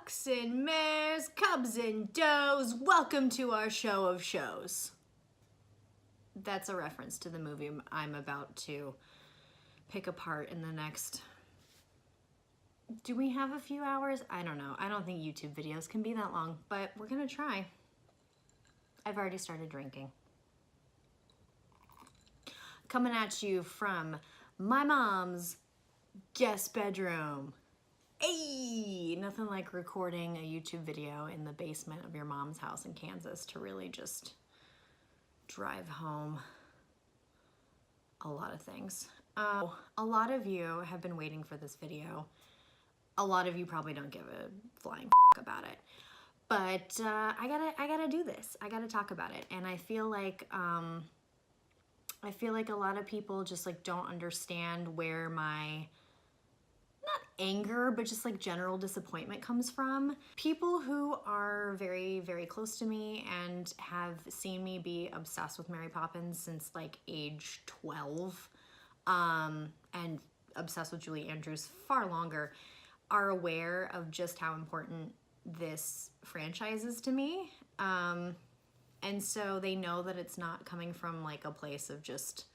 bucks and mares, cubs and does, welcome to our show of shows. That's a reference to the movie I'm about to pick apart in the next... Do we have a few hours? I don't know. I don't think YouTube videos can be that long, but we're gonna try. I've already started drinking. Coming at you from my mom's guest bedroom. Hey, nothing like recording a YouTube video in the basement of your mom's house in Kansas to really just drive home a lot of things. A lot of you have been waiting for this video. A lot of you probably don't give a flying about it, but I gotta do this. I gotta talk about it, and I feel like a lot of people just like don't understand where my not anger, but just like general disappointment comes from. People who are very, very close to me and have seen me be obsessed with Mary Poppins since like age 12, and obsessed with Julie Andrews far longer, are aware of just how important this franchise is to me. And so they know that it's not coming from like a place of just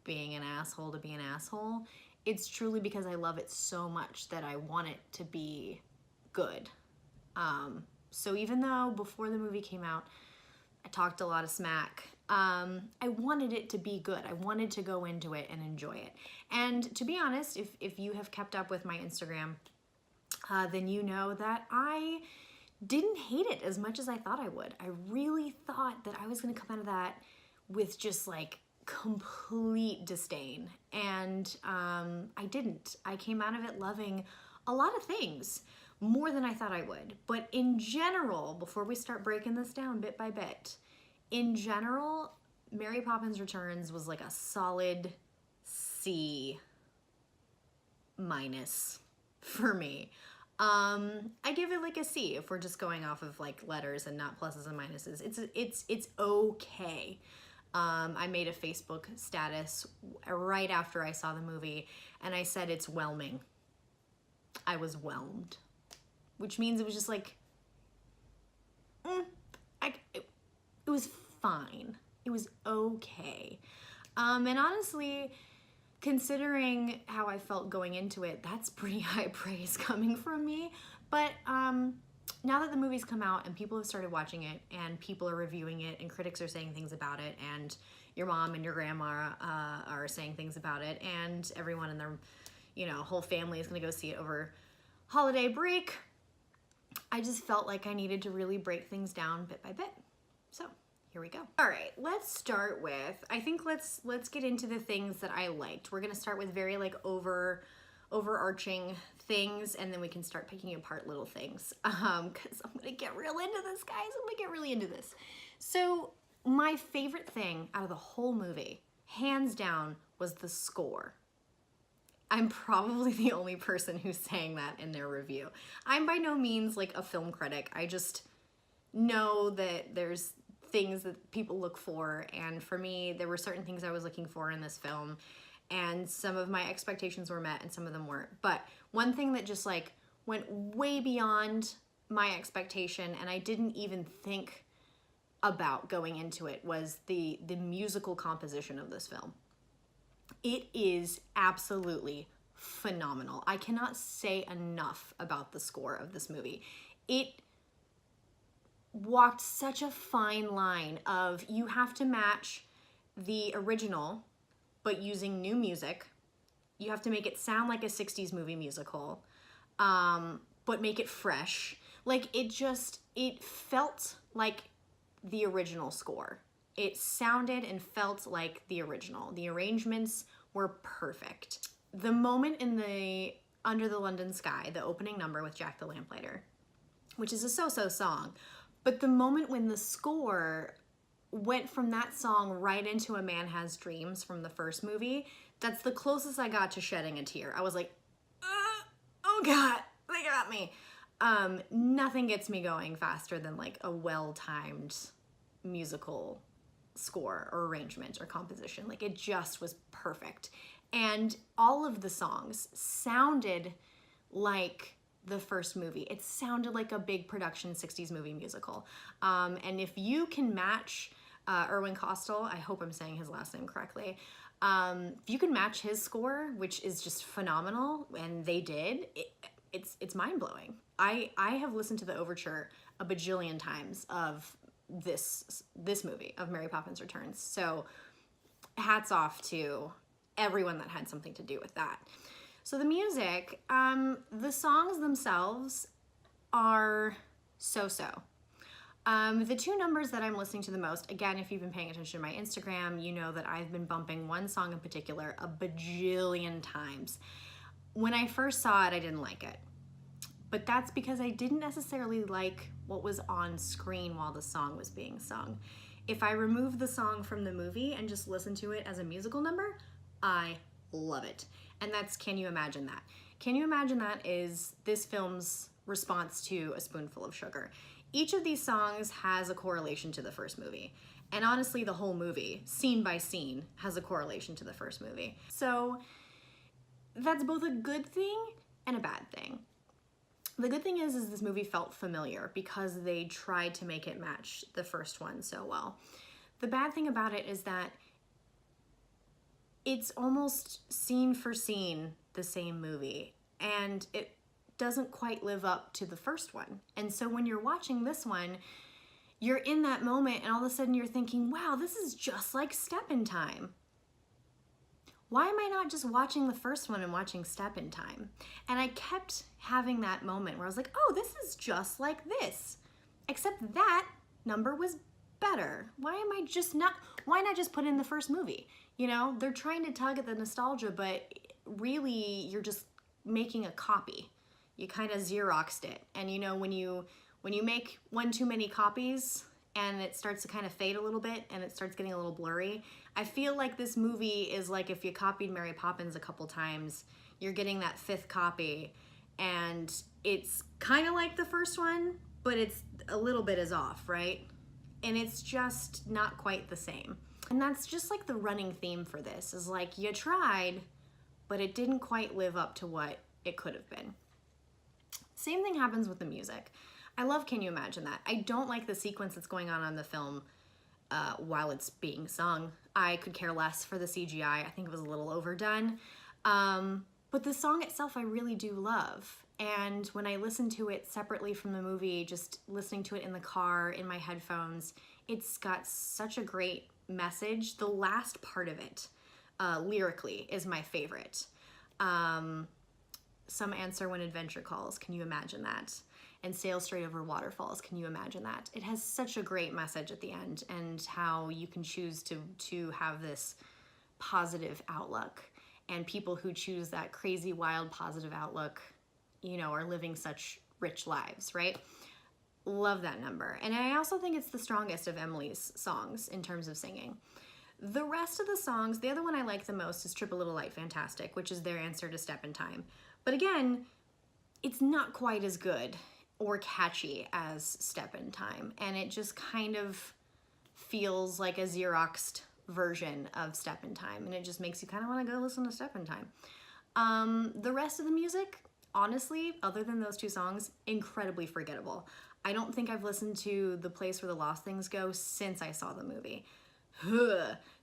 being an asshole to be an asshole. It's truly because I love it so much that I want it to be good. So even though before the movie came out, I talked a lot of smack, I wanted it to be good. I wanted to go into it and enjoy it. And to be honest, if you have kept up with my Instagram, then you know that I didn't hate it as much as I thought I would. I really thought that I was gonna come out of that with just like complete disdain, and I didn't. I came out of it loving a lot of things, more than I thought I would. But in general, before we start breaking this down bit by bit, in general, Mary Poppins Returns was like a solid C- for me. I give it like a C if we're just going off of like letters and not pluses and minuses. It's okay. I made a Facebook status right after I saw the movie, and I said it's whelming. I was whelmed, which means it was just like, it was fine. It was okay. And honestly, considering how I felt going into it, that's pretty high praise coming from me. But now that the movie's come out and people have started watching it and people are reviewing it and critics are saying things about it and your mom and your grandma are saying things about it and everyone in their, whole family is gonna go see it over holiday break, I just felt like I needed to really break things down bit by bit. So here we go. All right, let's start with, I think let's get into the things that I liked. We're gonna start with very like overarching things, and then we can start picking apart little things. Cause I'm gonna get real into this, guys. I'm gonna get really into this. So my favorite thing out of the whole movie, hands down, was the score. I'm probably the only person who's saying that in their review. I'm by no means like a film critic. I just know that there's things that people look for, and for me there were certain things I was looking for in this film, and some of my expectations were met and some of them weren't. But one thing that just like went way beyond my expectation and I didn't even think about going into it was the musical composition of this film. It is absolutely phenomenal. I cannot say enough about the score of this movie. It walked such a fine line of, you have to match the original but using new music. You have to make it sound like a 60s movie musical, but make it fresh. Like it felt like the original score. It sounded and felt like the original. The arrangements were perfect. The moment in the Under the London Sky, the opening number with Jack the Lamplighter, which is a so-so song, but the moment when the score went from that song right into A Man Has Dreams from the first movie, that's the closest I got to shedding a tear. I was like, oh God, they got me. Nothing gets me going faster than like a well-timed musical score or arrangement or composition. Like it just was perfect. And all of the songs sounded like the first movie. It sounded like a big production 60s movie musical. And if you can match Irwin Kostal, I hope I'm saying his last name correctly, if you can match his score, which is just phenomenal, and they did, it's mind-blowing. I have listened to the overture a bajillion times of this movie, of Mary Poppins Returns. So hats off to everyone that had something to do with that. So the music, the songs themselves are so-so. The two numbers that I'm listening to the most, again, if you've been paying attention to my Instagram, you know that I've been bumping one song in particular a bajillion times. When I first saw it, I didn't like it. But that's because I didn't necessarily like what was on screen while the song was being sung. If I remove the song from the movie and just listen to it as a musical number, I love it. And that's Can You Imagine That? Can You Imagine That is this film's response to A Spoonful of Sugar. Each of these songs has a correlation to the first movie. And honestly, the whole movie, scene by scene, has a correlation to the first movie. So that's both a good thing and a bad thing. The good thing is this movie felt familiar because they tried to make it match the first one so well. The bad thing about it is that it's almost scene for scene the same movie, and it doesn't quite live up to the first one. And so when you're watching this one, you're in that moment and all of a sudden you're thinking, wow, this is just like Step in Time. Why am I not just watching the first one and watching Step in Time? And I kept having that moment where I was like, oh, this is just like this. Except that number was better. Why not just put in the first movie? You know, they're trying to tug at the nostalgia, but really you're just making a copy. You kind of Xeroxed it. And you know, when you make one too many copies and it starts to kind of fade a little bit and it starts getting a little blurry, I feel like this movie is like if you copied Mary Poppins a couple times, you're getting that fifth copy, and it's kind of like the first one, but it's a little bit is off, right? And it's just not quite the same. And that's just like the running theme for this, is like you tried, but it didn't quite live up to what it could have been. Same thing happens with the music. I love Can You Imagine That? I don't like the sequence that's going on in the film while it's being sung. I could care less for the CGI. I think it was a little overdone. But the song itself I really do love. And when I listen to it separately from the movie, just listening to it in the car, in my headphones, it's got such a great message. The last part of it, lyrically, is my favorite. Some answer when adventure calls. Can you imagine that? And sail straight over waterfalls. Can you imagine that? It has such a great message at the end, and how you can choose to have this positive outlook. And people who choose that crazy, wild, positive outlook, you know, are living such rich lives, right? Love that number. And I also think it's the strongest of Emily's songs in terms of singing. The rest of the songs, the other one I like the most is Trip a Little Light Fantastic, which is their answer to Step in Time. But again, it's not quite as good or catchy as Step in Time, and it just kind of feels like a Xeroxed version of Step in Time, and it just makes you kind of want to go listen to Step in Time. The rest of the music, honestly, other than those two songs, incredibly forgettable. I don't think I've listened to The Place Where the Lost Things Go since I saw the movie.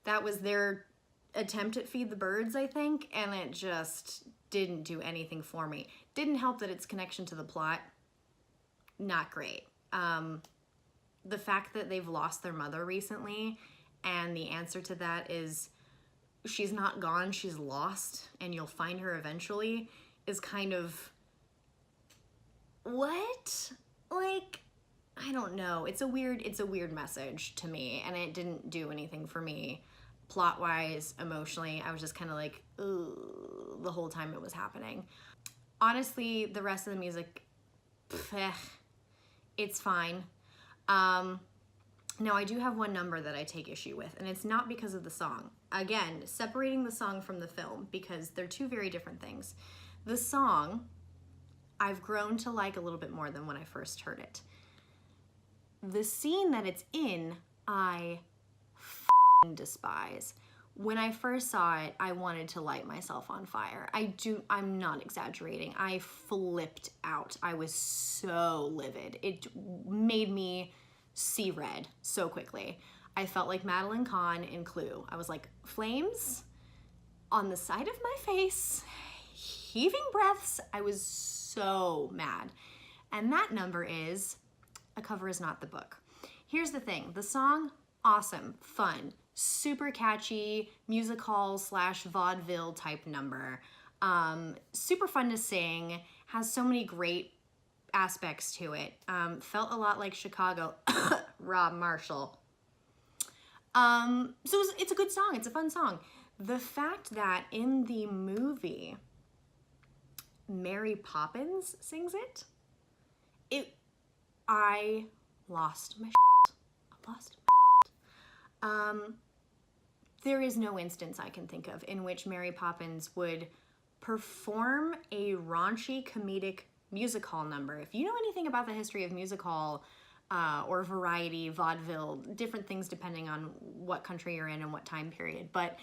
That was their attempt at Feed the Birds, I think, and it just didn't do anything for me. Didn't help that its connection to the plot, not great. The fact that they've lost their mother recently, and the answer to that is she's not gone, she's lost, and you'll find her eventually, is kind of, what? Like, I don't know. It's a weird message to me, and it didn't do anything for me plot-wise, emotionally. I was just kind of like, ugh, the whole time it was happening. Honestly, the rest of the music, it's fine. Now, I do have one number that I take issue with, and it's not because of the song. Again, separating the song from the film, because they're two very different things. The song, I've grown to like a little bit more than when I first heard it. The scene that it's in, I despise. When I first saw it, I wanted to light myself on fire. I'm not exaggerating. I flipped out. I was so livid. It made me see red so quickly. I felt like Madeline Kahn in Clue. I was like, flames on the side of my face, heaving breaths. I was so mad. And that number is A Cover Is Not the Book. Here's the thing. The song, awesome, fun, super catchy, music hall / vaudeville type number. Super fun to sing, has so many great aspects to it. Felt a lot like Chicago, Rob Marshall. So it's a good song, it's a fun song. The fact that in the movie, Mary Poppins sings it, I lost my shit. I lost my shit. There is no instance I can think of in which Mary Poppins would perform a raunchy comedic music hall number. If you know anything about the history of music hall or variety, vaudeville, different things depending on what country you're in and what time period, but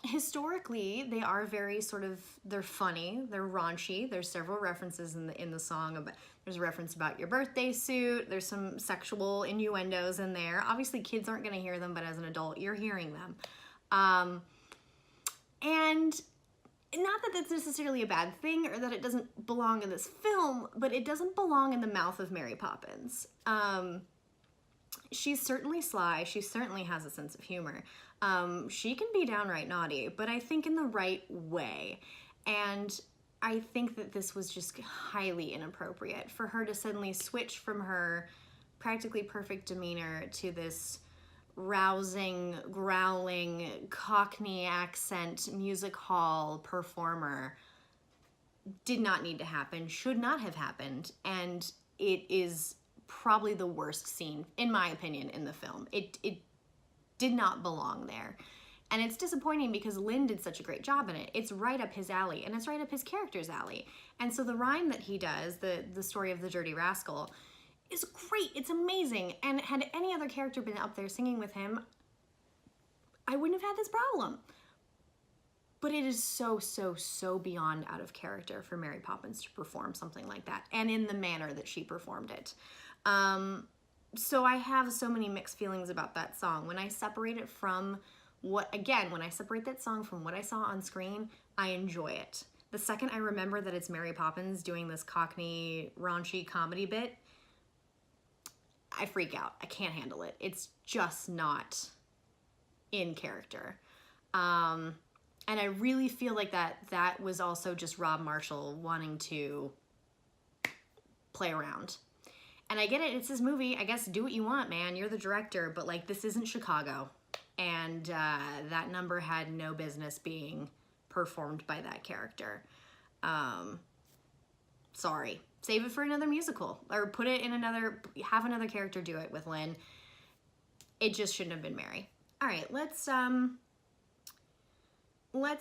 historically, they are very sort of, they're funny, they're raunchy. There's several references in the song. There's a reference about your birthday suit. There's some sexual innuendos in there. Obviously, kids aren't going to hear them, but as an adult, you're hearing them. And not that that's necessarily a bad thing or that it doesn't belong in this film, but it doesn't belong in the mouth of Mary Poppins. She's certainly sly. She certainly has a sense of humor. She can be downright naughty, but I think in the right way. And I think that this was just highly inappropriate for her to suddenly switch from her practically perfect demeanor to this rousing, growling, Cockney accent music hall performer. Did not need to happen, should not have happened, and it is probably the worst scene, in my opinion, in the film. It did not belong there. And it's disappointing because Lynn did such a great job in it. It's right up his alley, and it's right up his character's alley. And so the rhyme that he does, the story of the Dirty Rascal, is great. It's amazing. And had any other character been up there singing with him, I wouldn't have had this problem. But it is so, so, so beyond out of character for Mary Poppins to perform something like that, and in the manner that she performed it. So I have so many mixed feelings about that song. When I separate it from when I separate that song from what I saw on screen, I enjoy it. The second I remember that it's Mary Poppins doing this Cockney raunchy comedy bit, I freak out. I can't handle it. It's just not in character. And I really feel like that was also just Rob Marshall wanting to play around. And I get it, it's his movie. I guess do what you want, man. You're the director, but like, this isn't Chicago. And that number had no business being performed by that character. Sorry. Save it for another musical, or put it in have another character do it with Lynn. It just shouldn't have been Mary. All right, let's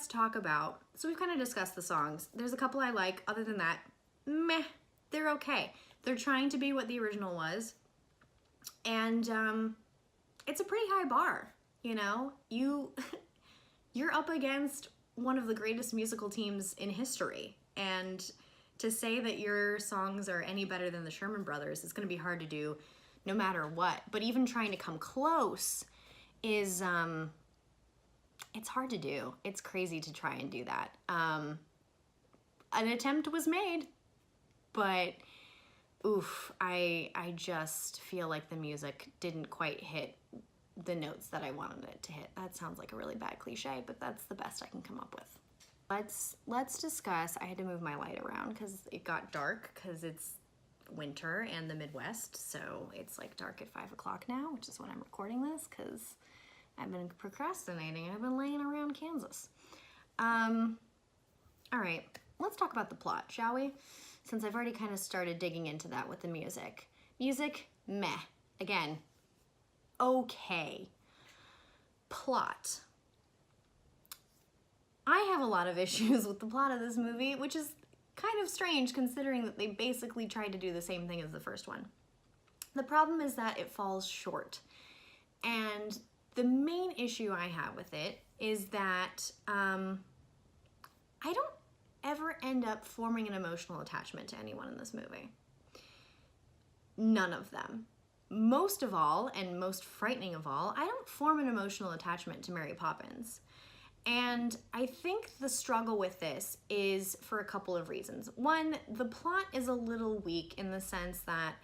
talk about, so we've kind of discussed the songs. There's a couple I like. Other than that, meh, they're okay. They're trying to be what the original was, and it's a pretty high bar, you know? You're up against one of the greatest musical teams in history, and to say that your songs are any better than the Sherman Brothers is going to be hard to do no matter what. But even trying to come close is, it's hard to do. It's crazy to try and do that. An attempt was made, but oof, I just feel like the music didn't quite hit the notes that I wanted it to hit. That sounds like a really bad cliche, but that's the best I can come up with. Let's discuss, I had to move my light around because it got dark because it's winter and the Midwest, so it's like dark at 5 o'clock now, which is when I'm recording this because I've been procrastinating. I've been laying around Kansas. All right, let's talk about the plot, shall we? Since I've already kind of started digging into that with the music. Music, meh. Again, okay. Plot. I have a lot of issues with the plot of this movie, which is kind of strange considering that they basically tried to do the same thing as the first one. The problem is that it falls short. And the main issue I have with it is that I don't ever end up forming an emotional attachment to anyone in this movie. None of them. Most of all, and most frightening of all, I don't form an emotional attachment to Mary Poppins. And I think the struggle with this is for a couple of reasons. One, the plot is a little weak in the sense that,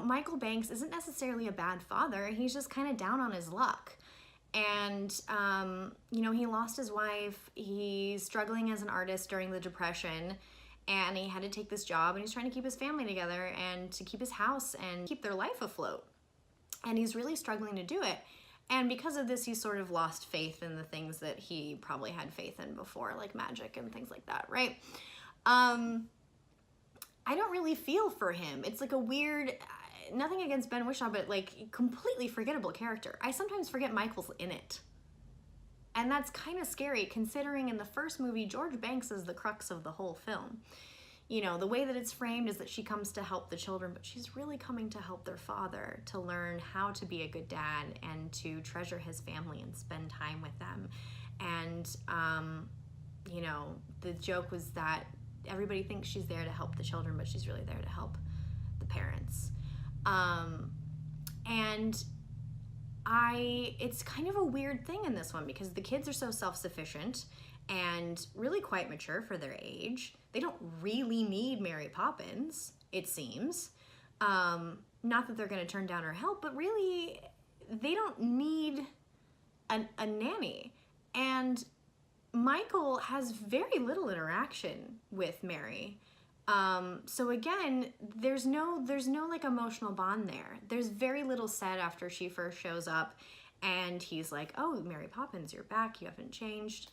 Michael Banks isn't necessarily a bad father. He's just kind of down on his luck. And, he lost his wife. He's struggling as an artist during the Depression. And he had to take this job, and he's trying to keep his family together and to keep his house and keep their life afloat. And he's really struggling to do it. And because of this, he's sort of lost faith in the things that he probably had faith in before, like magic and things like that, right? I don't really feel for him. It's like a weird, nothing against Ben Whishaw, but like completely forgettable character. I sometimes forget Michael's in it. And that's kind of scary considering in the first movie, George Banks is the crux of the whole film. The way that it's framed is that she comes to help the children, but she's really coming to help their father, to learn how to be a good dad and to treasure his family and spend time with them. And, the joke was that everybody thinks she's there to help the children, but she's really there to help the parents. It's kind of a weird thing in this one because the kids are so self-sufficient and really quite mature for their age. They don't really need Mary Poppins, it seems. Not that they're going to turn down her help, but really they don't need a nanny. And Michael has very little interaction with Mary. So again, there's no like emotional bond there. There's very little said after she first shows up and he's like, "Oh, Mary Poppins, you're back. You haven't changed.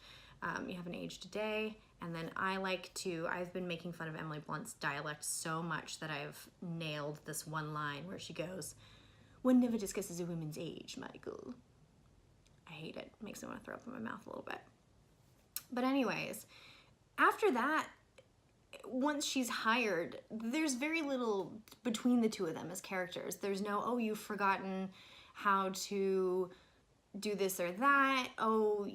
You haven't aged a day." And then I've been making fun of Emily Blunt's dialect so much that I've nailed this one line where she goes, "One never discusses a woman's age, Michael." I hate it. It makes me want to throw up in my mouth a little bit. But anyways, after that, once she's hired, there's very little between the two of them as characters. There's no, "Oh, you've forgotten how to do this or that. Oh,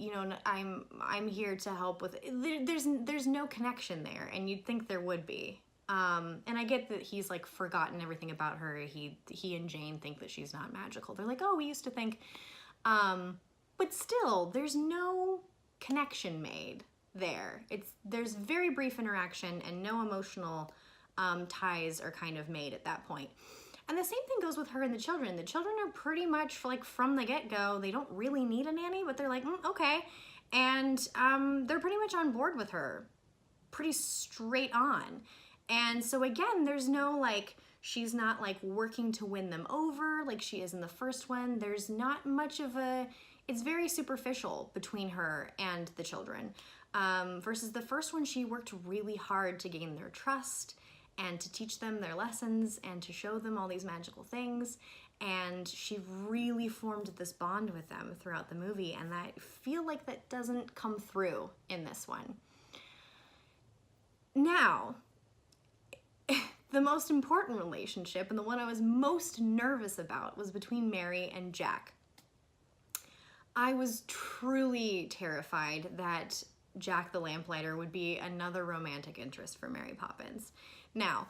I'm here to help with it." There's no connection there, and you'd think there would be. And I get that he's like forgotten everything about her. He and Jane think that she's not magical. They're like, "Oh, we used to think," but still, there's no connection made there. There's very brief interaction and no emotional ties are kind of made at that point. And the same thing goes with her and the children. The children are pretty much like from the get-go, they don't really need a nanny, but they're like, okay. And they're pretty much on board with her, pretty straight on. And so again, there's no like, she's not like working to win them over like she is in the first one. There's not much of it's very superficial between her and the children. Versus the first one, she worked really hard to gain their trust and to teach them their lessons and to show them all these magical things. And she really formed this bond with them throughout the movie. And I feel like that doesn't come through in this one. Now, the most important relationship and the one I was most nervous about was between Mary and Jack. I was truly terrified that Jack the Lamplighter would be another romantic interest for Mary Poppins. Now,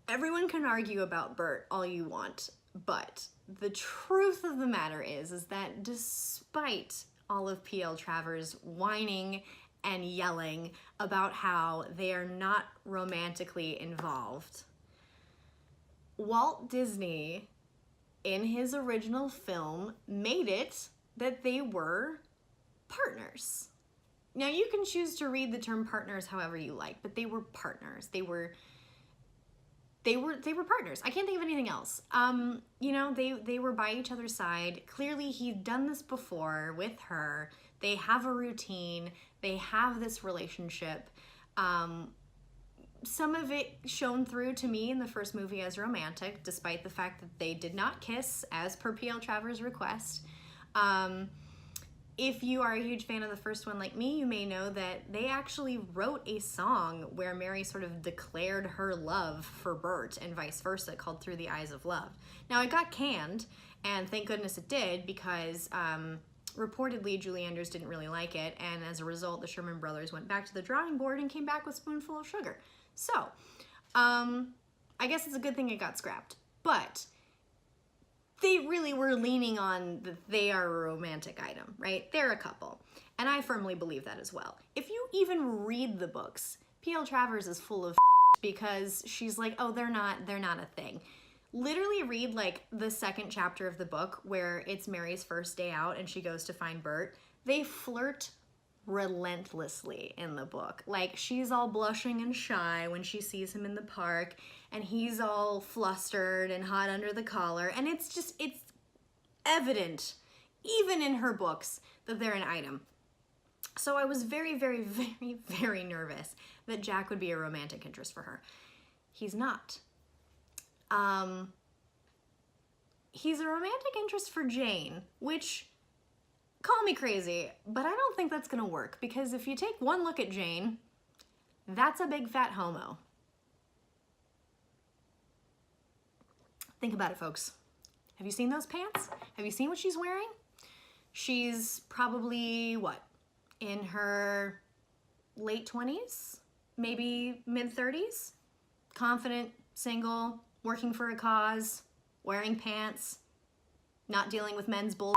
everyone can argue about Bert all you want, but the truth of the matter is that despite all of P.L. Travers whining and yelling about how they are not romantically involved, Walt Disney, in his original film, made it that they were partners. Now, you can choose to read the term partners however you like, but they were partners. They were partners. I can't think of anything else. They were by each other's side. Clearly, he'd done this before with her. They have a routine. They have this relationship. Some of it shone through to me in the first movie as romantic, despite the fact that they did not kiss, as per P.L. Travers' request. if you are a huge fan of the first one like me, you may know that they actually wrote a song where Mary sort of declared her love for Bert and vice versa, called Through the Eyes of Love. Now, it got canned, and thank goodness it did, because reportedly Julie Andrews didn't really like it, and as a result, the Sherman Brothers went back to the drawing board and came back with Spoonful of Sugar. So, I guess it's a good thing it got scrapped. But they really were leaning on that they are a romantic item, right? They're a couple. And I firmly believe that as well. If you even read the books, P.L. Travers is full of because she's like, oh, they're not a thing. Literally read like the second chapter of the book where it's Mary's first day out and she goes to find Bert. They flirt relentlessly in the book. Like, she's all blushing and shy when she sees him in the park, and he's all flustered and hot under the collar, and it's evident, even in her books, that they're an item. So I was very, very, very, very nervous that Jack would be a romantic interest for her. He's not. He's a romantic interest for Jane, which, call me crazy, but I don't think that's gonna work, because if you take one look at Jane, that's a big fat homo. Think about it, folks. Have you seen those pants? Have you seen what she's wearing? She's probably, what, in her late 20s, maybe mid-30s? Confident, single, working for a cause, wearing pants, not dealing with men's bullshit.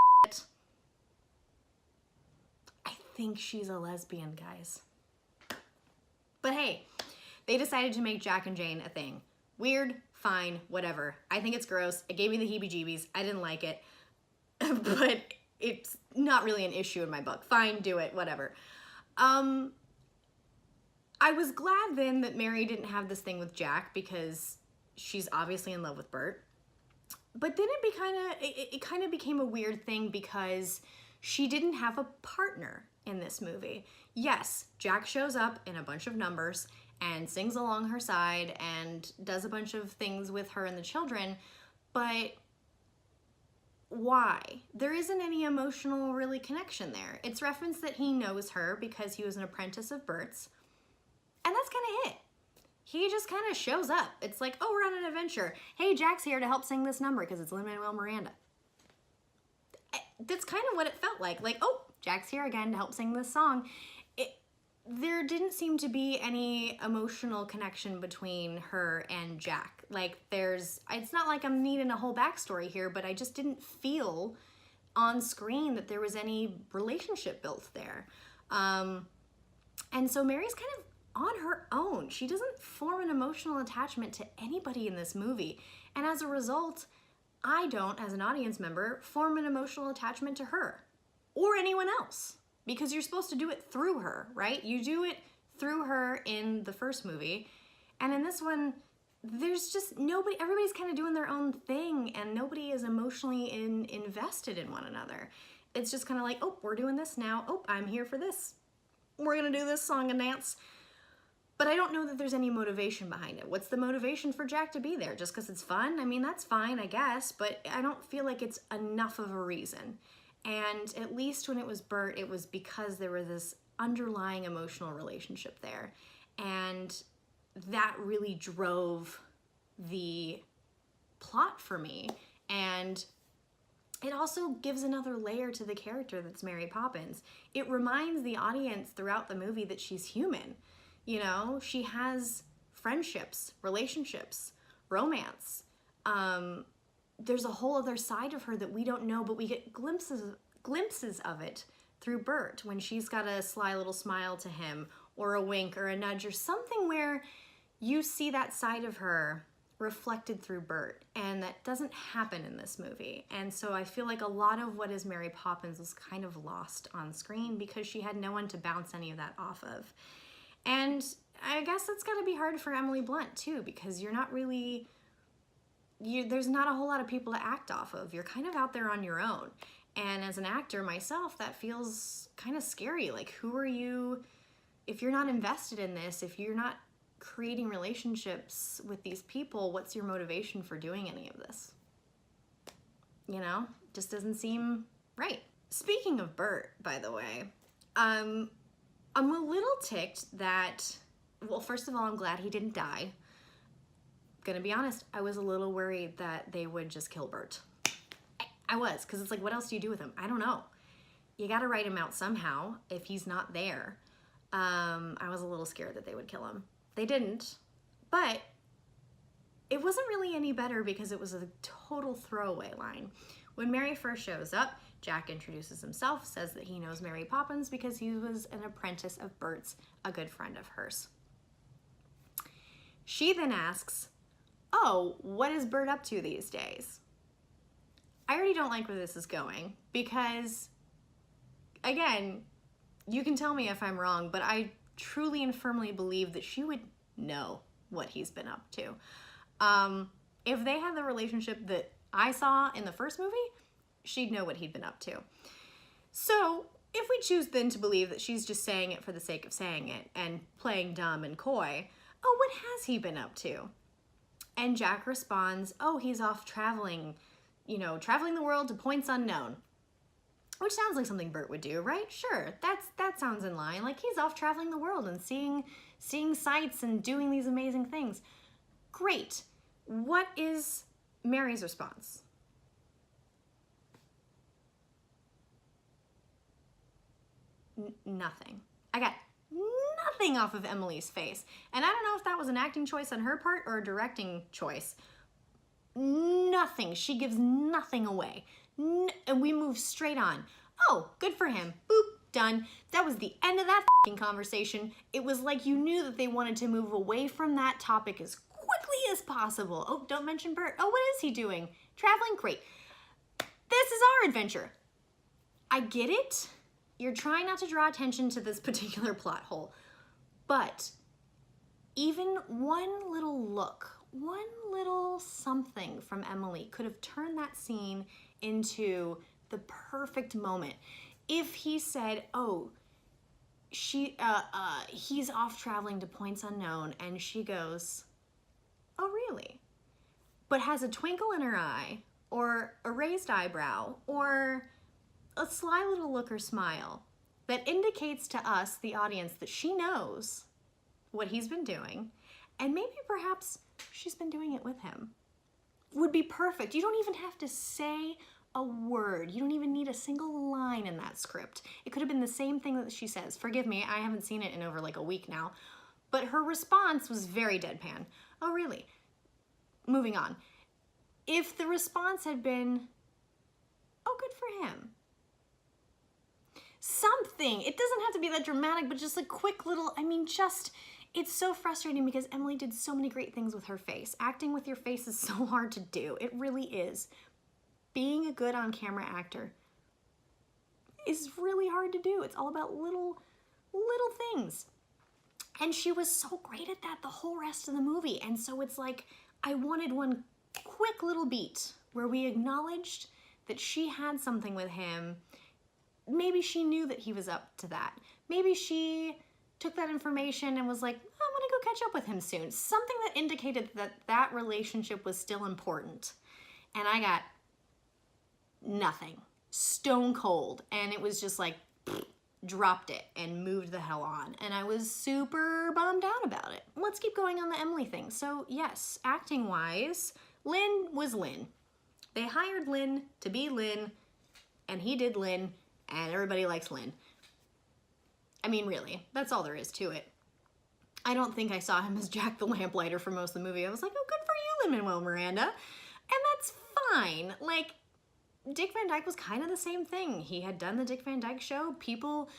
I think she's a lesbian, guys. But hey, they decided to make Jack and Jane a thing. Weird, fine, whatever. I think it's gross. It gave me the heebie-jeebies. I didn't like it. But it's not really an issue in my book. Fine, do it, whatever. I was glad then that Mary didn't have this thing with Jack, because she's obviously in love with Bert. But then it kind of became a weird thing because she didn't have a partner in this movie. Yes, Jack shows up in a bunch of numbers and sings along her side and does a bunch of things with her and the children, but why? There isn't any emotional really connection there. It's referenced that he knows her because he was an apprentice of Bert's, and that's kind of it. He just kind of shows up. It's like, oh, we're on an adventure. Hey, Jack's here to help sing this number because it's Lin-Manuel Miranda. That's kind of what it felt like. Like, oh, Jack's here again to help sing this song. There didn't seem to be any emotional connection between her and Jack. Like, it's not like I'm needing a whole backstory here, but I just didn't feel on screen that there was any relationship built there. And so Mary's kind of on her own. She doesn't form an emotional attachment to anybody in this movie. And as a result, I don't, as an audience member, form an emotional attachment to her or anyone else, because you're supposed to do it through her, right? You do it through her in the first movie, and in this one, there's just nobody, everybody's kind of doing their own thing, and nobody is emotionally invested in one another. It's just kind of like, oh, we're doing this now. Oh, I'm here for this. We're gonna do this song and dance. But I don't know that there's any motivation behind it. What's the motivation for Jack to be there? Just because it's fun? I mean, that's fine, I guess, but I don't feel like it's enough of a reason. And at least when it was Bert, it was because there was this underlying emotional relationship there. And that really drove the plot for me. And it also gives another layer to the character that's Mary Poppins. It reminds the audience throughout the movie that she's human. You know, she has friendships, relationships, romance. There's a whole other side of her that we don't know, but we get glimpses of it through Bert, when she's got a sly little smile to him, or a wink or a nudge or something where you see that side of her reflected through Bert, and that doesn't happen in this movie. And so I feel like a lot of what is Mary Poppins was kind of lost on screen because she had no one to bounce any of that off of. And I guess that's gotta be hard for Emily Blunt too, because you're not really, there's not a whole lot of people to act off of. You're kind of out there on your own. And as an actor myself, that feels kind of scary. Like, who are you, if you're not invested in this, if you're not creating relationships with these people, what's your motivation for doing any of this? You know, just doesn't seem right. Speaking of Bert, by the way, I'm a little ticked that, well, first of all, I'm glad he didn't die. Gonna be honest, I was a little worried that they would just kill Bert. I was, because it's like, what else do you do with him? I don't know. You gotta write him out somehow if he's not there. I was a little scared that they would kill him. They didn't, but it wasn't really any better because it was a total throwaway line. When Mary first shows up, Jack introduces himself, says that he knows Mary Poppins because he was an apprentice of Bert's, a good friend of hers. She then asks, oh, what is Bert up to these days? I already don't like where this is going because, again, you can tell me if I'm wrong, but I truly and firmly believe that she would know what he's been up to. If they had the relationship that I saw in the first movie, she'd know what he'd been up to. So if we choose then to believe that she's just saying it for the sake of saying it and playing dumb and coy, oh, what has he been up to? And Jack responds, oh, he's off traveling, traveling the world to points unknown. Which sounds like something Bert would do, right? Sure, that sounds in line. Like he's off traveling the world and seeing sights and doing these amazing things. Great. What is Mary's response? Nothing. I got nothing off of Emily's face. And I don't know if that was an acting choice on her part or a directing choice. Nothing. She gives nothing away. And we move straight on. Oh, good for him. Boop, done. That was the end of that f***ing conversation. It was like you knew that they wanted to move away from that topic as quickly as possible. Oh, don't mention Bert. Oh, what is he doing? Traveling? Great. This is our adventure. I get it. You're trying not to draw attention to this particular plot hole. But even one little look, one little something from Emily could have turned that scene into the perfect moment. If he said, oh, he's off traveling to points unknown, and she goes, oh, really? But has a twinkle in her eye, or a raised eyebrow, or a sly little look or smile that indicates to us, the audience, that she knows what he's been doing, and maybe perhaps she's been doing it with him. Would be perfect. You don't even have to say a word. You don't even need a single line in that script. It could have been the same thing that she says. Forgive me, I haven't seen it in over like a week now. But her response was very deadpan. Oh, really? Moving on. If the response had been, oh, good for him. Something. It doesn't have to be that dramatic, but just a quick little, it's so frustrating because Emily did so many great things with her face. Acting with your face is so hard to do. It really is. Being a good on-camera actor is really hard to do. It's all about little things. And she was so great at that the whole rest of the movie. And so it's like, I wanted one quick little beat where we acknowledged that she had something with him. Maybe she knew that he was up to that. Maybe she took that information and was like, I'm gonna go catch up with him soon. Something that indicated that that relationship was still important. And I got nothing. Stone cold. And it was just like, dropped it and moved the hell on. And I was super bummed out about it. Let's keep going on the Emily thing. So yes, acting wise, Lynn was Lynn. They hired Lynn to be Lynn, and he did Lynn, and everybody likes Lynn. I mean, really, that's all there is to it. I don't think I saw him as Jack the Lamplighter for most of the movie. I was like, oh, good for you, Lin-Manuel Miranda. And that's fine. Like, Dick Van Dyke was kind of the same thing. He had done the Dick Van Dyke Show. People,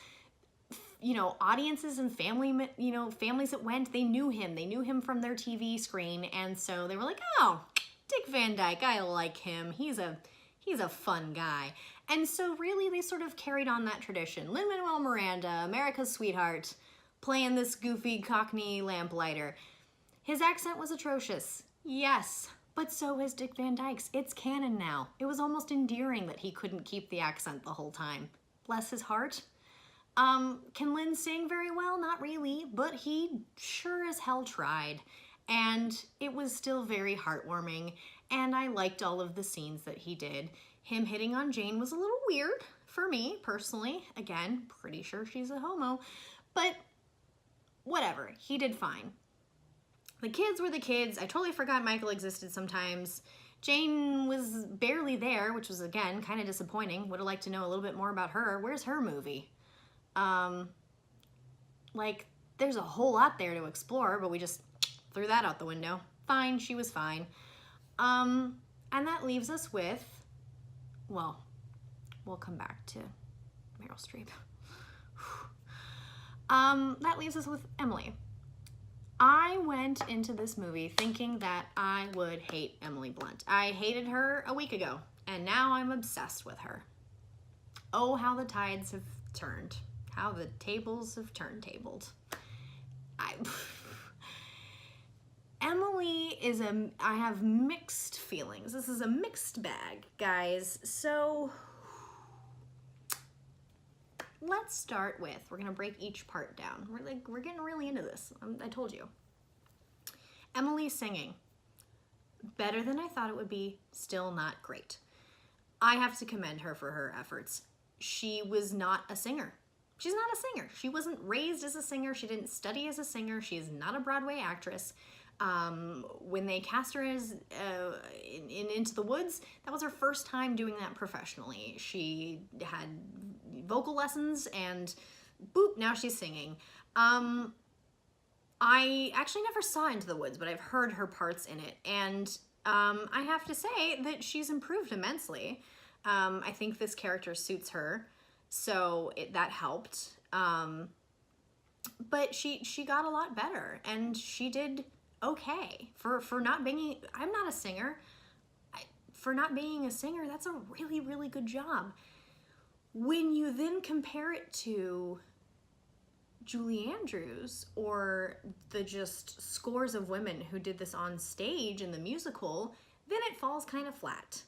audiences and families that went, they knew him. They knew him from their TV screen. And so they were like, oh, Dick Van Dyke, I like him. He's a fun guy. And so really they sort of carried on that tradition. Lin-Manuel Miranda, America's sweetheart, playing this goofy Cockney lamplighter. His accent was atrocious, yes, but so is Dick Van Dyke's. It's canon now. It was almost endearing that he couldn't keep the accent the whole time. Bless his heart. Can Lynn sing very well? Not really, but he sure as hell tried. And it was still very heartwarming, and I liked all of the scenes that he did. Him hitting on Jane was a little weird for me personally. Again, pretty sure she's a homo, but whatever, he did fine. The kids were the kids. I totally forgot Michael existed sometimes. Jane was barely there, which was, again, kind of disappointing. Would have liked to know a little bit more about her. Where's her movie? Like, there's a whole lot there to explore, but we just threw that out the window. Fine, she was fine. And that leaves us with, well, we'll come back to Meryl Streep. That leaves us with Emily. I went into this movie thinking that I would hate Emily Blunt. I hated her a week ago, and now I'm obsessed with her. Oh, how the tides have turned. How the tables have turntabled. Emily is I have mixed feelings. This is a mixed bag, guys. So let's start with, we're gonna break each part down. We're getting really into this. I told you. Emily singing. Better than I thought it would be, still not great. I have to commend her for her efforts. She was not a singer. She's not a singer. She wasn't raised as a singer. She didn't study as a singer. She is not a Broadway actress. When they cast her as in Into the Woods, that was her first time doing that professionally. She had vocal lessons and boop, now she's singing. I actually never saw Into the Woods, but I've heard her parts in it, and I have to say that she's improved immensely. I think this character suits her, so that helped. But she got a lot better, and she did okay for not being. I'm not a singer. For not being a singer, that's a really, really good job. When you then compare it to Julie Andrews or the just scores of women who did this on stage in the musical, then it falls kind of flat.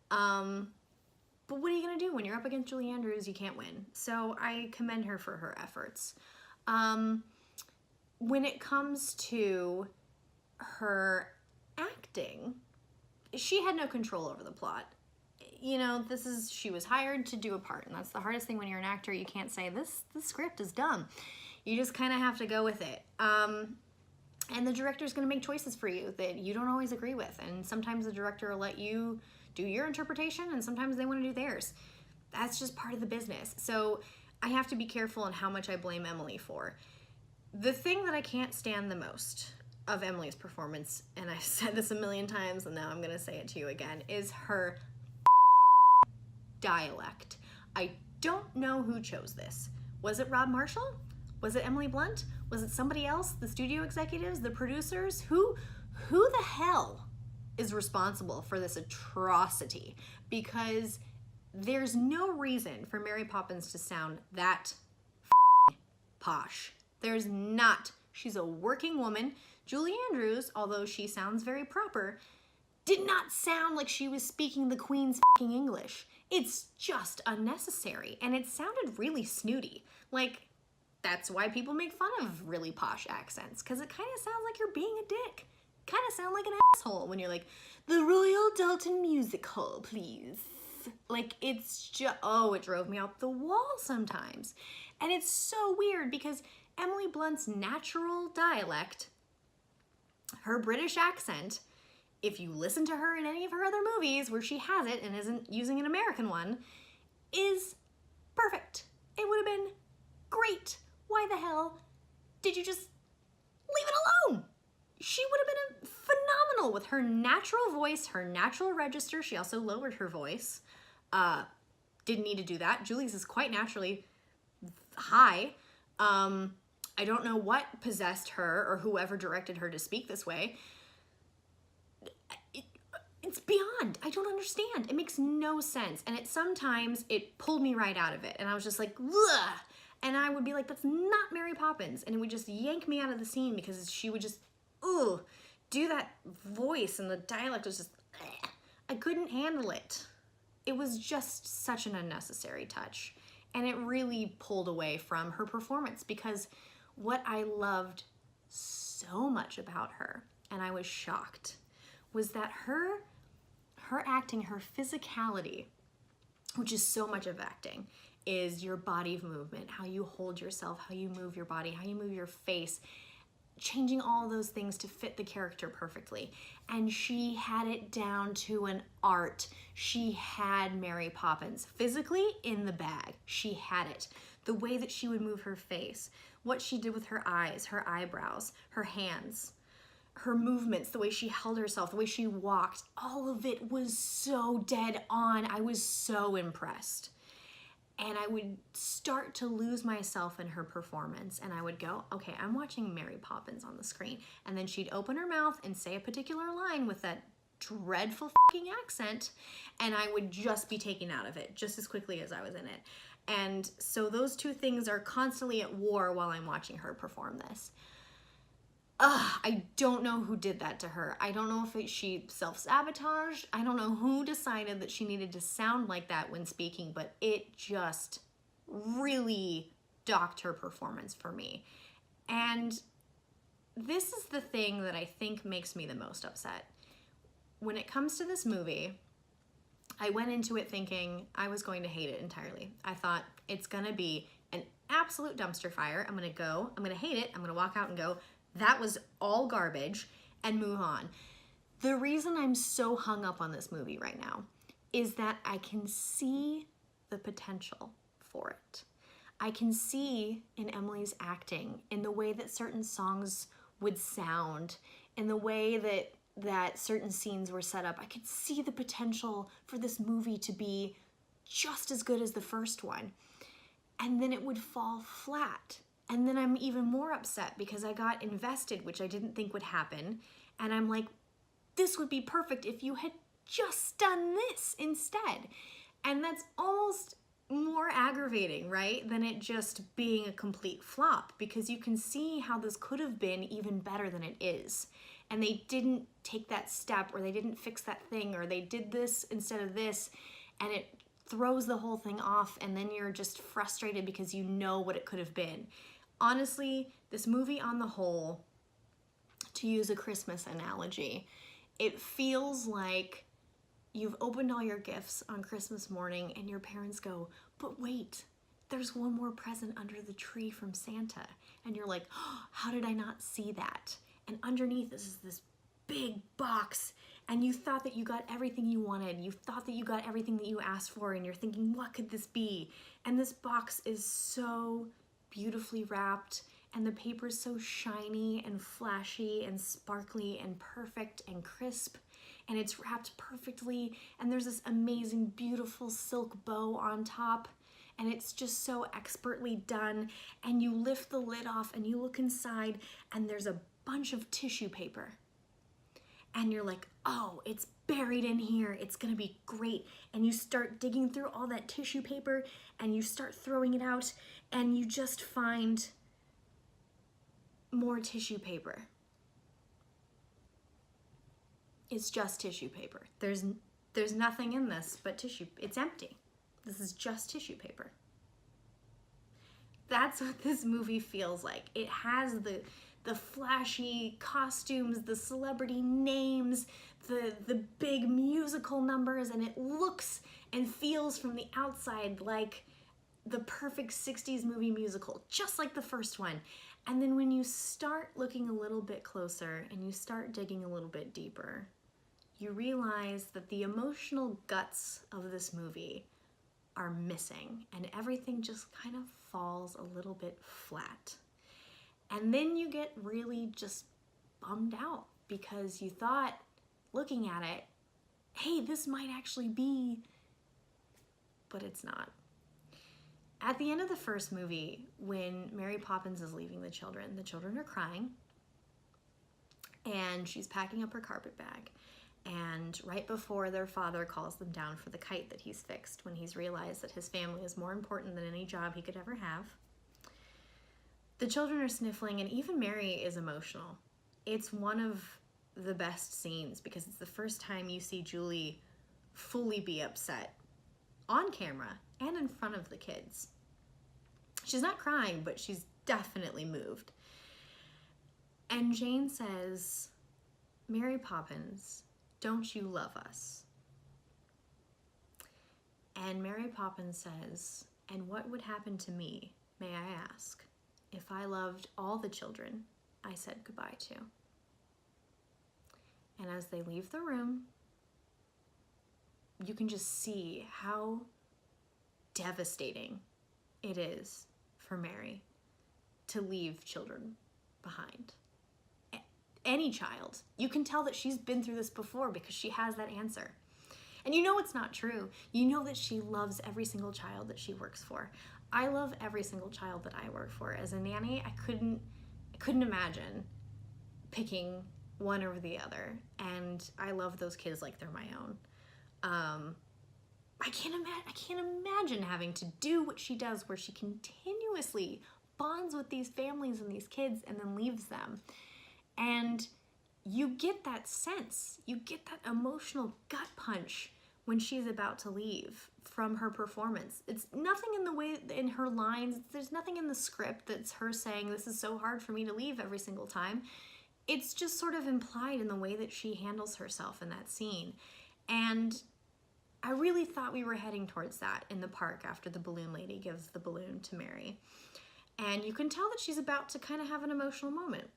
But what are you gonna do when you're up against Julie Andrews? You can't win. So I commend her for her efforts. When it comes to her acting, she had no control over the plot. You know, she was hired to do a part, and that's the hardest thing when you're an actor. You can't say, this script is dumb. You just kind of have to go with it. And the director's gonna make choices for you that you don't always agree with, and sometimes the director will let you do your interpretation, and sometimes they wanna do theirs. That's just part of the business. So I have to be careful on how much I blame Emily for. The thing that I can't stand the most of Emily's performance, and I've said this a million times, and now I'm gonna say it to you again, is her dialect. I don't know who chose this. Was it Rob Marshall? Was it Emily Blunt? Was it somebody else? The studio executives? The producers? Who the hell is responsible for this atrocity? Because there's no reason for Mary Poppins to sound that posh. There's not. She's a working woman. Julie Andrews, although she sounds very proper, did not sound like she was speaking the Queen's English. It's just unnecessary, and it sounded really snooty. Like, that's why people make fun of really posh accents, because it kind of sounds like you're being a dick. Kind of sound like an asshole when you're like, the Royal Dalton Music Hall, please. Like, it's just, oh, it drove me out the wall sometimes. And it's so weird because Emily Blunt's natural dialect, her British accent, if you listen to her in any of her other movies where she has it and isn't using an American one, is perfect. It would have been great. Why the hell did you just leave it alone? She would have been phenomenal with her natural voice, her natural register. She also lowered her voice. Didn't need to do that. Julie's is quite naturally high. I don't know what possessed her or whoever directed her to speak this way. It's beyond. I don't understand. It makes no sense. And sometimes it pulled me right out of it. And I was just like, ugh. And I would be like, that's not Mary Poppins. And it would just yank me out of the scene because she would just, ooh, do that voice, and the dialect was just, ugh. I couldn't handle it. It was just such an unnecessary touch. And it really pulled away from her performance, because what I loved so much about her, and I was shocked, was that her acting, her physicality which is so much of acting, is your body movement, how you hold yourself, how you move your body, how you move your face, changing all those things to fit the character perfectly. And she had it down to an art. She had Mary Poppins physically in the bag. She had it. The way that she would move her face, what she did with her eyes, her eyebrows, her hands, her movements, the way she held herself, the way she walked, all of it was so dead on. I was so impressed. And I would start to lose myself in her performance, and I would go, okay, I'm watching Mary Poppins on the screen. And then she'd open her mouth and say a particular line with that dreadful fucking accent, and I would just be taken out of it just as quickly as I was in it. And so those two things are constantly at war while I'm watching her perform this. I don't know who did that to her. I don't know if she self-sabotaged. I don't know who decided that she needed to sound like that when speaking, but it just really docked her performance for me. And this is the thing that I think makes me the most upset. When it comes to this movie, I went into it thinking I was going to hate it entirely. I thought it's gonna be an absolute dumpster fire. I'm gonna hate it, I'm gonna walk out and go, that was all garbage, and move on. The reason I'm so hung up on this movie right now is that I can see the potential for it. I can see in Emily's acting, in the way that certain songs would sound, in the way that certain scenes were set up. I could see the potential for this movie to be just as good as the first one. And then it would fall flat. And then I'm even more upset because I got invested, which I didn't think would happen. And I'm like, this would be perfect if you had just done this instead. And that's almost more aggravating, right, than it just being a complete flop, because you can see how this could have been even better than it is. And they didn't take that step, or they didn't fix that thing, or they did this instead of this, and it throws the whole thing off, and then you're just frustrated because you know what it could have been. Honestly, this movie on the whole, to use a Christmas analogy, it feels like you've opened all your gifts on Christmas morning and your parents go, but wait, there's one more present under the tree from Santa. And you're like, oh, how did I not see that? And underneath is this big box, and you thought that you got everything you wanted. You thought that you got everything that you asked for, and you're thinking, what could this be? And this box is so beautifully wrapped, and the paper is so shiny and flashy and sparkly and perfect and crisp, and it's wrapped perfectly, and there's this amazing beautiful silk bow on top, and it's just so expertly done. And you lift the lid off and you look inside, and there's a bunch of tissue paper, and you're like, oh, it's buried in here, it's gonna be great. And you start digging through all that tissue paper, and you start throwing it out, and you just find more tissue paper. It's just tissue paper. There's nothing in this but tissue. It's empty. This is just tissue paper. That's what this movie feels like. It has the flashy costumes, the celebrity names, the big musical numbers, and it looks and feels from the outside like the perfect 60s movie musical, just like the first one. And then when you start looking a little bit closer and you start digging a little bit deeper, you realize that the emotional guts of this movie are missing, and everything just kind of falls a little bit flat. And then you get really just bummed out because you thought, looking at it, hey, this might actually be, but it's not. At the end of the first movie, when Mary Poppins is leaving the children are crying, and she's packing up her carpet bag. And right before their father calls them down for the kite that he's fixed, when he's realized that his family is more important than any job he could ever have, the children are sniffling, and even Mary is emotional. It's one of the best scenes because it's the first time you see Julie fully be upset on camera and in front of the kids. She's not crying, but she's definitely moved. And Jane says, Mary Poppins, don't you love us? And Mary Poppins says, "And what would happen to me, may I ask, if I loved all the children I said goodbye to?" And as they leave the room, you can just see how devastating it is for Mary to leave children behind. Any child. You can tell that she's been through this before because she has that answer. And you know it's not true. You know that she loves every single child that she works for. I love every single child that I work for. As a nanny, I couldn't imagine picking one over the other. And I love those kids like they're my own. I can't imagine having to do what she does, where she continuously bonds with these families and these kids and then leaves them. And you get that sense, you get that emotional gut punch when she's about to leave from her performance. It's nothing in the way, in her lines, there's nothing in the script that's her saying, "This is so hard for me to leave every single time." It's just sort of implied in the way that she handles herself in that scene. And I really thought we were heading towards that in the park after the balloon lady gives the balloon to Mary. And you can tell that she's about to kind of have an emotional moment.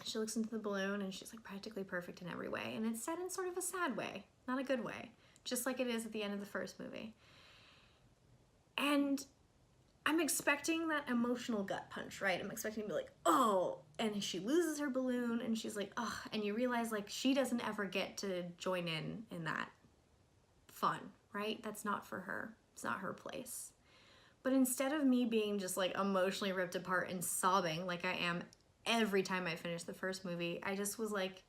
She looks into the balloon and she's like practically perfect in every way. And it's said in sort of a sad way, not a good way, just like it is at the end of the first movie. And I'm expecting that emotional gut punch, right? I'm expecting to be like, "Oh," and she loses her balloon and she's like, "Oh," and you realize like she doesn't ever get to join in that fun, right? That's not for her. It's not her place. But instead of me being just like emotionally ripped apart and sobbing like I am every time I finish the first movie, I just was like,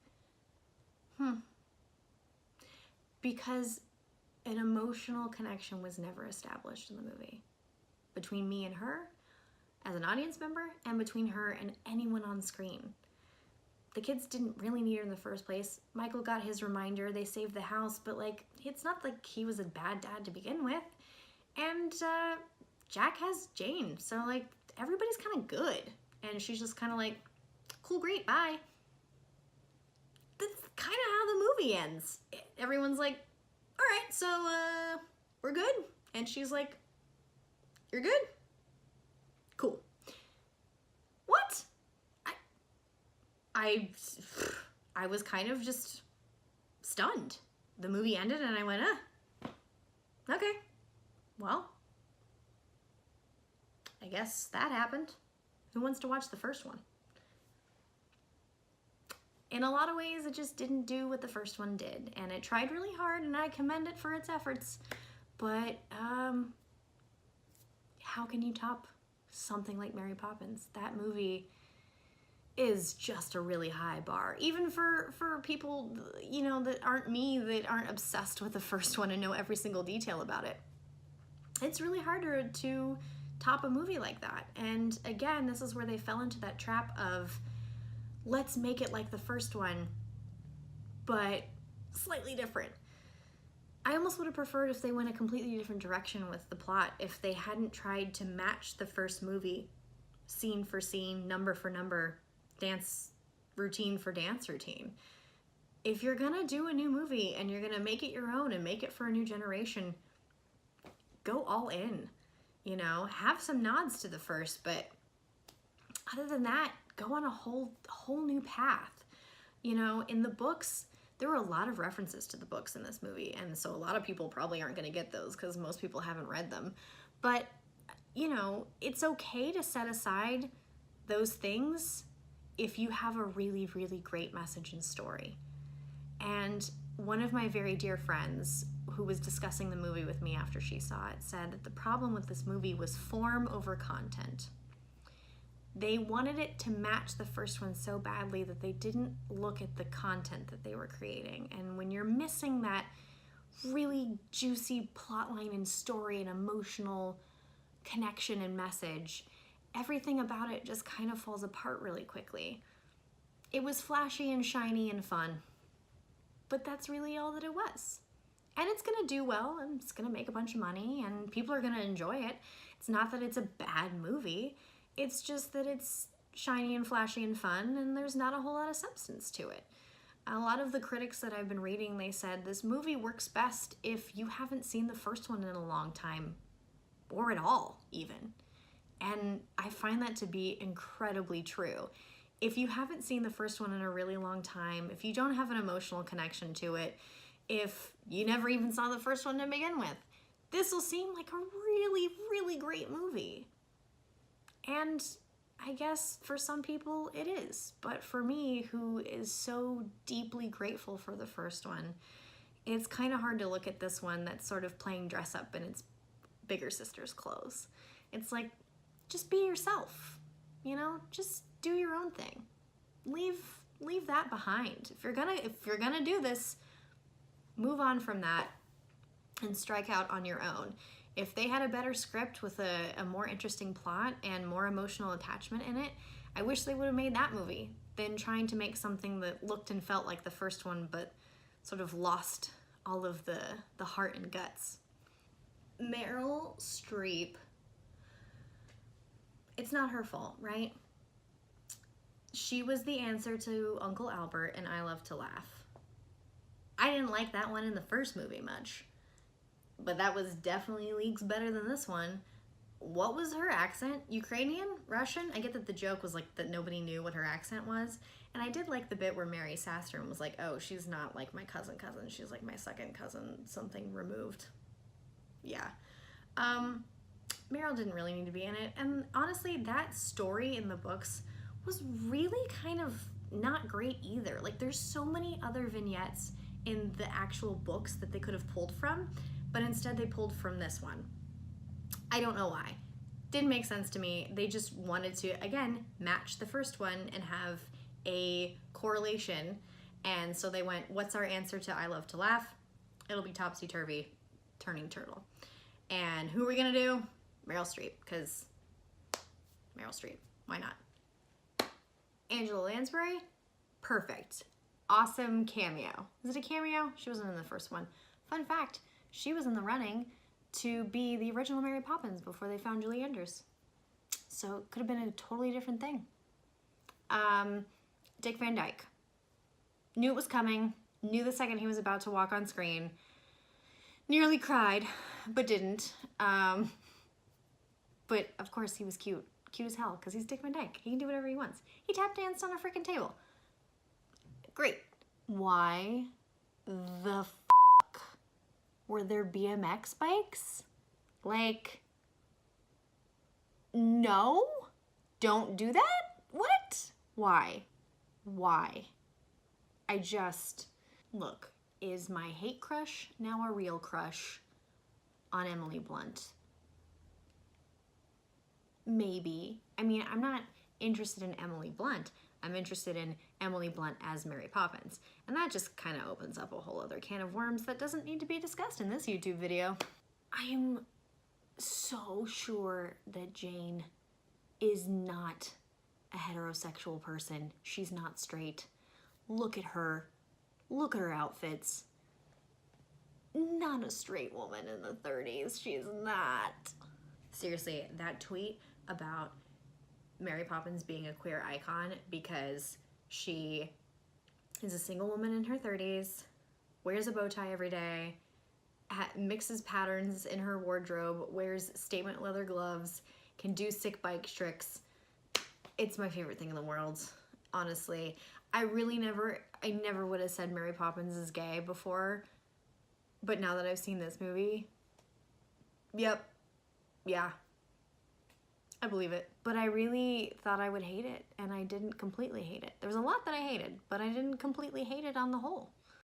because an emotional connection was never established in the movie between me and her as an audience member and between her and anyone on screen. The kids didn't really need her in the first place. Michael got his reminder, they saved the house, but like, it's not like he was a bad dad to begin with. And Jack has Jane, so like, everybody's kind of good. And she's just kind of like, "Cool, great, bye." That's kind of how the movie ends. Everyone's like, "All right, so we're good." And she's like, "You're good? Cool." What? I was kind of just stunned. The movie ended and I went, okay, well, I guess that happened. Who wants to watch the first one? In a lot of ways, it just didn't do what the first one did, and it tried really hard, and I commend it for its efforts, but how can you top something like Mary Poppins? That movie is just a really high bar, even for people, you know, that aren't me, that aren't obsessed with the first one and know every single detail about it. It's really harder to top a movie like that. And again, this is where they fell into that trap of, let's make it like the first one, but slightly different. I almost would have preferred if they went a completely different direction with the plot, if they hadn't tried to match the first movie scene for scene, number for number, dance routine for dance routine. If you're gonna do a new movie and you're gonna make it your own and make it for a new generation, go all in, you know, have some nods to the first, but other than that, go on a whole new path. You know, in the books, there were a lot of references to the books in this movie, and so a lot of people probably aren't going to get those because most people haven't read them. But, you know, it's okay to set aside those things if you have a really, really great message and story. And one of my very dear friends who was discussing the movie with me after she saw it said that the problem with this movie was form over content. They wanted it to match the first one so badly that they didn't look at the content that they were creating. And when you're missing that really juicy plotline and story and emotional connection and message, everything about it just kind of falls apart really quickly. It was flashy and shiny and fun, but that's really all that it was. And it's gonna do well, and it's gonna make a bunch of money, and people are gonna enjoy it. It's not that it's a bad movie. It's just that it's shiny and flashy and fun, and there's not a whole lot of substance to it. A lot of the critics that I've been reading, they said this movie works best if you haven't seen the first one in a long time, or at all, even. And I find that to be incredibly true. If you haven't seen the first one in a really long time, if you don't have an emotional connection to it, if you never even saw the first one to begin with, this will seem like a really, really great movie. And I guess for some people it is, but for me, who is so deeply grateful for the first one, it's kind of hard to look at this one that's sort of playing dress up in its bigger sister's clothes. It's like, just be yourself, you know, just do your own thing. Leave that behind. If you're gonna do this, move on from that and strike out on your own. If they had a better script with a more interesting plot and more emotional attachment in it, I wish they would have made that movie than trying to make something that looked and felt like the first one but sort of lost all of the heart and guts. Meryl Streep, it's not her fault, right? She was the answer to Uncle Albert and I Love to Laugh. I didn't like that one in the first movie much, but that was definitely leagues better than this one. What was her accent? Ukrainian? Russian? I get that the joke was like that nobody knew what her accent was. And I did like the bit where Mary Sastern was like, oh, she's not like my cousin. She's like my second cousin, something removed. Yeah. Meryl didn't really need to be in it. And honestly, that story in the books was really kind of not great either. Like, there's so many other vignettes in the actual books that they could have pulled from, but instead they pulled from this one. I don't know why. Didn't make sense to me. They just wanted to, again, match the first one and have a correlation. And so they went, what's our answer to I Love to Laugh? It'll be Topsy-Turvy Turning Turtle. And who are we gonna do? Meryl Streep, because Meryl Streep, why not? Angela Lansbury, perfect. Awesome cameo. Is it a cameo? She wasn't in the first one. Fun fact, she was in the running to be the original Mary Poppins before they found Julie Andrews. So it could have been a totally different thing. Dick Van Dyke. Knew it was coming, knew the second he was about to walk on screen, nearly cried, but didn't. But of course he was cute. Cute as hell, because he's Dick Van Dyke. He can do whatever he wants. He tap danced on a freaking table. Great. Why the f*** were there BMX bikes? Like, no? Don't do that? What? Why? Why? Look, is my hate crush now a real crush on Emily Blunt? Maybe. I mean, I'm not interested in Emily Blunt. I'm interested in Emily Blunt as Mary Poppins. And that just kind of opens up a whole other can of worms that doesn't need to be discussed in this YouTube video. I am so sure that Jane is not a heterosexual person. She's not straight. Look at her. Look at her outfits. Not a straight woman in the 30s. She's not. Seriously, that tweet about Mary Poppins being a queer icon because she is a single woman in her 30s, wears a bow tie every day, mixes patterns in her wardrobe, wears statement leather gloves, can do sick bike tricks. It's my favorite thing in the world, honestly. I never would have said Mary Poppins is gay before, but now that I've seen this movie, yep, yeah, I believe it. But I really thought I would hate it, and I didn't completely hate it. There was a lot that I hated, but I didn't completely hate it on the whole.